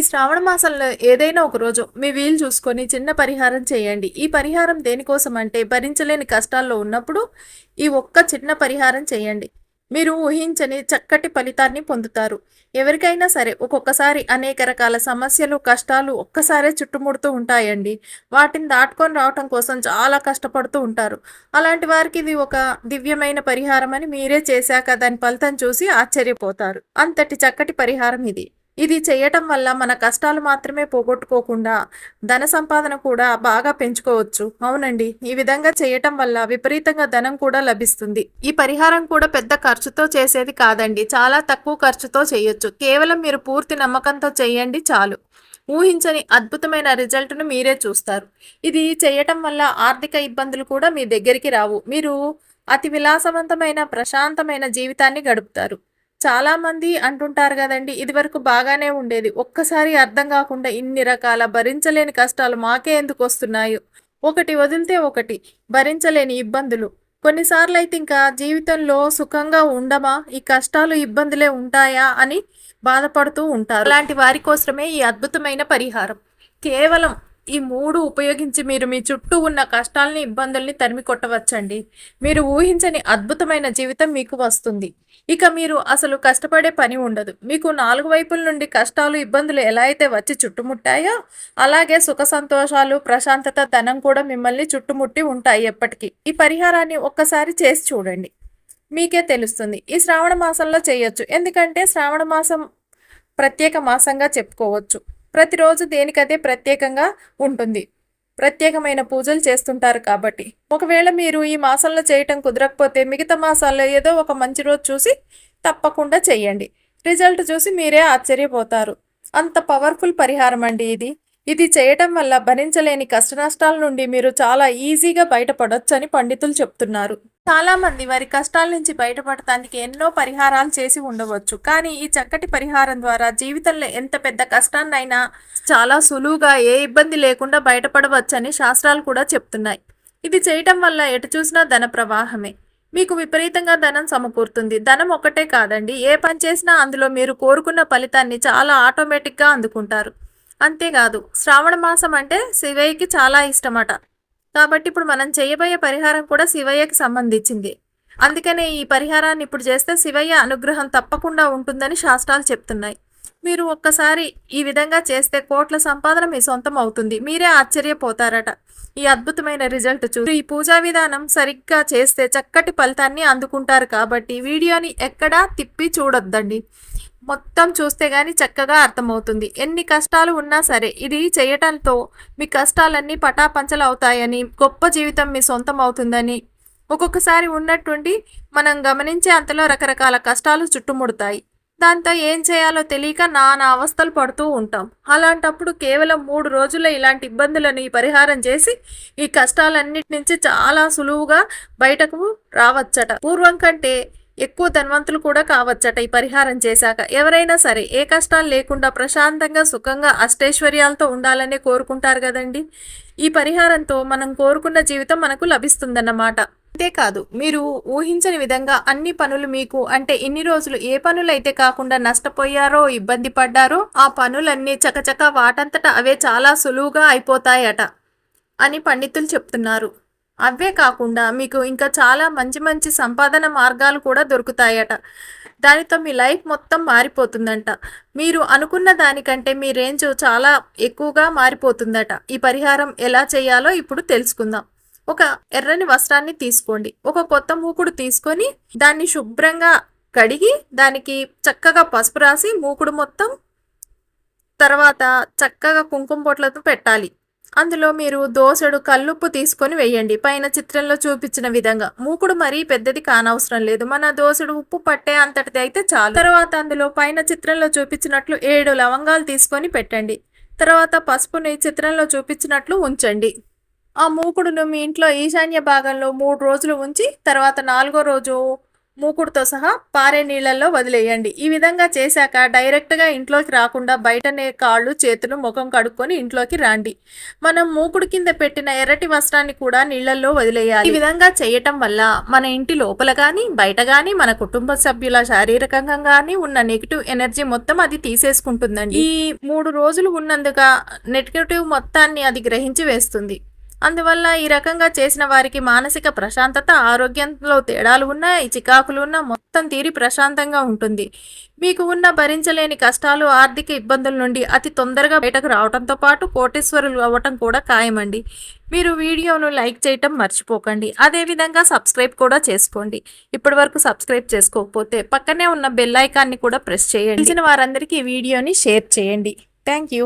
ఈ శ్రావణ మాసంలో ఏదైనా ఒక రోజు మీ వీలు చూసుకొని చిన్న పరిహారం చేయండి. ఈ పరిహారం దేనికోసం అంటే భరించలేని కష్టాల్లో ఉన్నప్పుడు ఈ ఒక్క చిన్న పరిహారం చేయండి. మీరు ఊహించని చక్కటి ఫలితాన్ని పొందుతారు. ఎవరికైనా సరే ఒక్కొక్కసారి అనేక రకాల సమస్యలు, కష్టాలు ఒక్కసారే చుట్టుముడుతూ ఉంటాయండి. వాటిని దాటుకొని రావటం కోసం చాలా కష్టపడుతూ ఉంటారు. అలాంటి వారికి ఇది ఒక దివ్యమైన పరిహారం అని మీరే చేశాక దాని ఫలితం చూసి ఆశ్చర్యపోతారు. అంతటి చక్కటి పరిహారం ఇది. ఇది చేయటం వల్ల మన కష్టాలు మాత్రమే పోగొట్టుకోకుండా ధన సంపాదన కూడా బాగా పెంచుకోవచ్చు. అవునండి, ఈ విధంగా చేయటం వల్ల విపరీతంగా ధనం కూడా లభిస్తుంది. ఈ పరిహారం కూడా పెద్ద ఖర్చుతో చేసేది కాదండి. చాలా తక్కువ ఖర్చుతో చేయొచ్చు. కేవలం మీరు పూర్తి నమ్మకంతో చేయండి చాలు. ఊహించని అద్భుతమైన రిజల్ట్ను మీరే చూస్తారు. ఇది చేయటం వల్ల ఆర్థిక ఇబ్బందులు కూడా మీ దగ్గరికి రావు. మీరు అతి విలాసవంతమైన ప్రశాంతమైన జీవితాన్ని గడుపుతారు. చాలామంది అంటుంటారు గదండీ! ఇదివరకు బాగానే ఉండేది. ఒక్కసారి అర్థం గాకుండా ఇన్ని రకాల భరించలేని కష్టాలు మాకే ఎందుకొస్తున్నాయో. ఒకటి వదిలితే ఒకటి. భరించలేని ఇబ్బందులు. కొన్నిసార్లయితే ఇంకా జీవితంలో సుఖంగా ఉండమా? ఈ కష్టాలు, ఇబ్బందులే ఉంటాయా? అని బాధపడుతూ ఉంటారు. అలాంటి వారి కోసమే ఈ అద్భుతమైన పరిహారం. కేవలం ఈ 3 ఉపయోగించి మీరు మీ చుట్టూ ఉన్న కష్టాలని, ఇబ్బందుల్ని తరిమి కొట్టవచ్చండి. మీరు ఊహించని అద్భుతమైన జీవితం మీకు వస్తుంది. ఇక మీరు అసలు కష్టపడే పని ఉండదు. మీకు 4 వైపుల నుండి కష్టాలు, ఇబ్బందులు ఎలా అయితే వచ్చి చుట్టుముట్టాయో అలాగే సుఖ సంతోషాలు, ప్రశాంతత, ధనం కూడా మిమ్మల్ని చుట్టుముట్టి ఉంటాయి ఎప్పటికీ. ఈ పరిహారాన్ని ఒక్కసారి చేసి చూడండి. మీకే తెలుస్తుంది. ఈ శ్రావణ మాసంలో చేయొచ్చు. ఎందుకంటే శ్రావణ మాసం ప్రత్యేక మాసంగా చెప్పుకోవచ్చు. ప్రతిరోజు దేనికదే ప్రత్యేకంగా ఉంటుంది. ప్రత్యేకమైన పూజలు చేస్తుంటారు కాబట్టి. ఒకవేళ మీరు ఈ మాసంలో చేయటం కుదరకపోతే మిగతా మాసాల్లో ఏదో ఒక మంచి రోజు చూసి తప్పకుండా చెయ్యండి. రిజల్ట్ చూసి మీరే ఆశ్చర్యపోతారు. అంత పవర్ఫుల్ పరిహారం అండి ఇది. ఇది చేయటం వల్ల భరించలేని కష్టనష్టాల నుండి మీరు చాలా ఈజీగా బయటపడొచ్చని పండితులు చెప్తున్నారు. చాలామంది వారి కష్టాల నుంచి బయటపడటానికి ఎన్నో పరిహారాలు చేసి ఉండవచ్చు. కానీ ఈ చక్కటి పరిహారం ద్వారా జీవితంలో ఎంత పెద్ద కష్టాన్నైనా చాలా సులువుగా ఏ ఇబ్బంది లేకుండా బయటపడవచ్చని శాస్త్రాలు కూడా చెప్తున్నాయి. ఇది చేయటం వల్ల ఎటు చూసినా ధన ప్రవాహమే. మీకు విపరీతంగా ధనం సమకూరుతుంది. ధనం ఒక్కటే కాదండి, ఏ పని చేసినా అందులో మీరు కోరుకున్న ఫలితాన్ని చాలా ఆటోమేటిక్గా అందుకుంటారు. అంతేకాదు, శ్రావణ మాసం అంటే శివయ్యకి చాలా ఇష్టమట. కాబట్టి ఇప్పుడు మనం చేయబోయే పరిహారం కూడా శివయ్యకి సంబంధించింది. అందుకనే ఈ పరిహారాన్ని ఇప్పుడు చేస్తే శివయ్య అనుగ్రహం తప్పకుండా ఉంటుందని శాస్త్రాలు చెప్తున్నాయి. మీరు ఒక్కసారి ఈ విధంగా చేస్తే కోట్ల సంపాదన మీ సొంతం అవుతుంది. మీరే ఆశ్చర్యపోతారట ఈ అద్భుతమైన రిజల్ట్ చూసి. ఈ పూజా విధానం సరిగ్గా చేస్తే చక్కటి ఫలితాన్ని అందుకుంటారు. కాబట్టి వీడియోని ఎక్కడా తిప్పి చూడొద్దండి. మొత్తం చూస్తే గానీ చక్కగా అర్థమవుతుంది. ఎన్ని కష్టాలు ఉన్నా సరే ఇది చేయటంతో మీ కష్టాలన్నీ పటాపంచలు అవుతాయని, గొప్ప జీవితం మీ సొంతం అవుతుందని, ఒక్కొక్కసారి ఉన్నట్టుండి మనం గమనించే అంతలో రకరకాల కష్టాలు చుట్టుముడతాయి. దాంతో ఏం చేయాలో తెలియక నానా అవస్థలు పడుతూ ఉంటాం. అలాంటప్పుడు కేవలం 3 రోజుల్లో ఇలాంటి ఇబ్బందులను పరిహారం చేసి ఈ కష్టాలన్నిటి నుంచి చాలా సులువుగా బయటకు రావచ్చట. పూర్వం కంటే ఎక్కువ ధనవంతులు కూడా కావచ్చట ఈ పరిహారం చేశాక. ఎవరైనా సరే ఏ కష్టాలు లేకుండా ప్రశాంతంగా, సుఖంగా, అష్టైశ్వర్యాలతో ఉండాలనే కోరుకుంటారు కదండి. ఈ పరిహారంతో మనం కోరుకున్న జీవితం మనకు లభిస్తుందన్నమాట. అంతేకాదు, మీరు ఊహించని విధంగా అన్ని పనులు మీకు అంటే ఇన్ని రోజులు ఏ పనులైతే కాకుండా నష్టపోయారో, ఇబ్బంది పడ్డారో ఆ పనులన్నీ చకచక వాటంతట అవే చాలా సులువుగా అయిపోతాయట అని పండితులు చెప్తున్నారు. అవే కాకుండా మీకు ఇంకా చాలా మంచి మంచి సంపాదన మార్గాలు కూడా దొరుకుతాయట. దానితో మీ లైఫ్ మొత్తం మారిపోతుందంట. మీరు అనుకున్న దానికంటే మీ రేంజ్ చాలా ఎక్కువగా మారిపోతుందట. ఈ పరిహారం ఎలా చేయాలో ఇప్పుడు తెలుసుకుందాం. ఒక ఎర్రని వస్త్రాన్ని తీసుకోండి. ఒక కొత్త మూకుడు తీసుకొని దాన్ని శుభ్రంగా కడిగి దానికి చక్కగా పసుపు రాసి మూకుడు మొత్తం తర్వాత చక్కగా కుంకుమ బొట్లతో పెట్టాలి. అందులో మీరు దోసెడు కల్లుప్పు తీసుకొని వేయండి. పైన చిత్రంలో చూపించిన విధంగా. మూకుడు మరీ పెద్దది కానవసరం లేదు. మన దోసెడు ఉప్పు పట్టే అంతటిది అయితే చాలు. తర్వాత అందులో పైన చిత్రంలో చూపించినట్లు 7 లవంగాలు తీసుకొని పెట్టండి. తర్వాత పసుపుని చిత్రంలో చూపించినట్లు ఉంచండి. ఆ మూకుడును మీ ఇంట్లో ఈశాన్య భాగంలో 3 రోజులు ఉంచి తర్వాత 4వ రోజు మూకుడుతో సహా పారే నీళ్ళల్లో వదిలేయండి. ఈ విధంగా చేశాక డైరెక్ట్గా ఇంట్లోకి రాకుండా బయటనే కాళ్ళు చేతులు ముఖం కడుక్కొని ఇంట్లోకి రండి. మనం మూకుడు కింద పెట్టిన ఎర్రటి వస్త్రాన్ని కూడా నీళ్ళల్లో వదిలేయాలి. ఈ విధంగా చేయటం వల్ల మన ఇంటి లోపల కానీ బయట కానీ మన కుటుంబ సభ్యుల శారీరకంగా కానీ ఉన్న నెగిటివ్ ఎనర్జీ మొత్తం అది తీసేసుకుంటుందండి. ఈ 3 రోజులు ఉన్నందుగా నెగిటివ్ మొత్తాన్ని అది గ్రహించి వేస్తుంది. అందువల్ల ఈ రకంగా చేసిన వారికి మానసిక ప్రశాంతత, ఆరోగ్యంలో తేడాలు ఉన్నా, ఈ చికాకులు ఉన్నా మొత్తం తీరి ప్రశాంతంగా ఉంటుంది. మీకు ఉన్న భరించలేని కష్టాలు, ఆర్థిక ఇబ్బందుల నుండి అతి తొందరగా బయటకు రావడంతో పాటు కోటీశ్వరులు అవ్వటం కూడా ఖాయమండి. మీరు వీడియోను లైక్ చేయటం మర్చిపోకండి. అదేవిధంగా సబ్స్క్రైబ్ కూడా చేసుకోండి. ఇప్పటి వరకు సబ్స్క్రైబ్ చేసుకోకపోతే పక్కనే ఉన్న బెల్ ఐకాన్ని కూడా ప్రెస్ చేయండి. తెలిసిన వారందరికీ ఈ వీడియోని షేర్ చేయండి. Thank you.